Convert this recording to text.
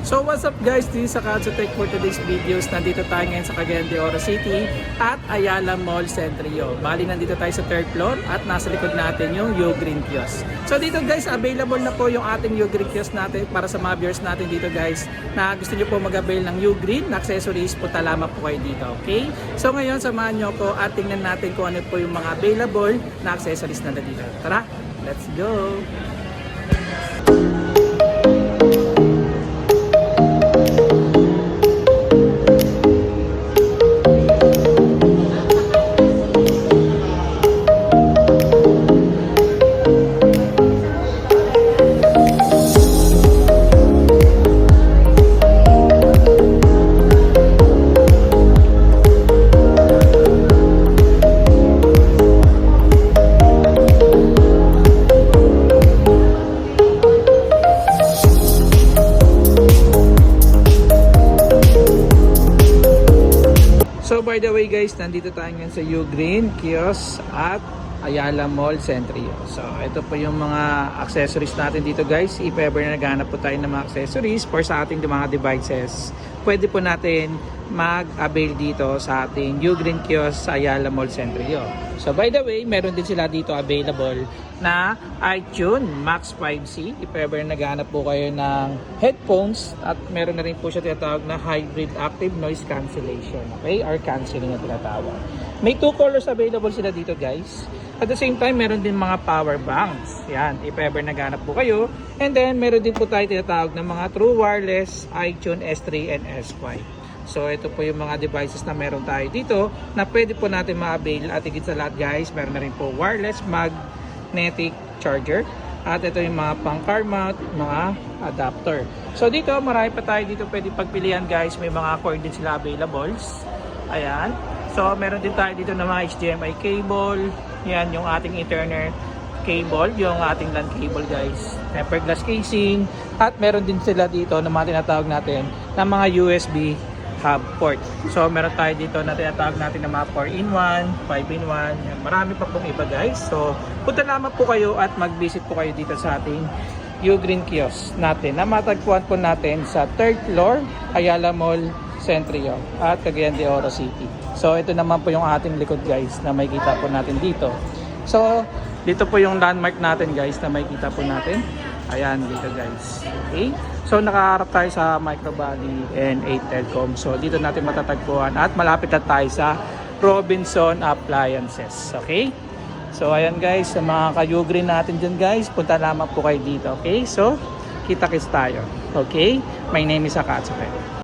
So what's up guys, this is Akatsu Tech for today's videos. Nandito tayo ngayon sa Cagayan de Oro City at Ayala Mall Centrio. Bali nandito tayo sa 3rd floor at nasa likod natin yung Ugreen Kiosk. So dito guys, available na po yung ating Ugreen Kiosk natin para sa mga viewers natin dito guys na gusto nyo po mag-avail ng Ugreen na accessories, punta lamang po kayo dito, okay? So ngayon samahan nyo ko at tingnan natin kung ano po yung mga available na accessories na dito. Tara, let's go! So by the way guys, nandito tayo ngayon sa Ugreen Kiosk at Ayala Mall Centrio. So ito po yung mga accessories natin dito guys. If ever na naghanap po tayo ng mga accessories for sa ating mga devices, pwede po natin mag-avail dito sa ating Ugreen Kiosk sa Ayala Mall Centrio. So by the way, meron din sila dito available na iTunes Max 5C. If ever naghanap po kayo ng headphones, at meron na rin po siya tinatawag na hybrid active noise cancellation. Okay? Or cancelling na tinatawag. May 2 colors available sila dito guys. At the same time, meron din mga power banks. Yan, if ever naghanap po kayo. And then, meron din po tayo tinatawag ng mga true wireless iTunes S3 and S5. So, ito po yung mga devices na meron tayo dito na pwede po natin ma-avail. At higit sa lahat guys, meron na rin po wireless magnetic charger. At ito yung mga pang car mount, mga adapter. So, dito, marami pa tayo dito pwede pagpilian guys. May mga cord din sila availables. Ayan. So, meron din tayo dito ng mga HDMI cable. Yan, yung ating Ethernet cable, yung ating LAN cable guys. Tempered glass casing. At meron din sila dito na mga tinatawag natin na mga USB hub port. So, meron tayo dito na tinatawag natin na mga 4-in-1, 5-in-1. Yan, marami pa pong iba guys. So, punta lamang po kayo at mag-visit po kayo dito sa ating Ugreen Kiosk natin na matagpuan po natin sa 3rd floor, Ayala Mall Centrio at Cagayan de Oro City. So ito naman po yung ating likod guys na makikita po natin dito. So dito po yung landmark natin guys na makikita po natin. Ayan dito guys. Okay? So nakaharap tayo sa Micro Valley and 8 Telcom. So dito natin matatagpuan at malapit na tayo sa Robinson Appliances. Okay? So ayan guys, sa mga ka-Ugreen natin dyan guys, punta lamang po kayo dito. Okay? So kita-kits tayo. Okay? My name is Akatsu.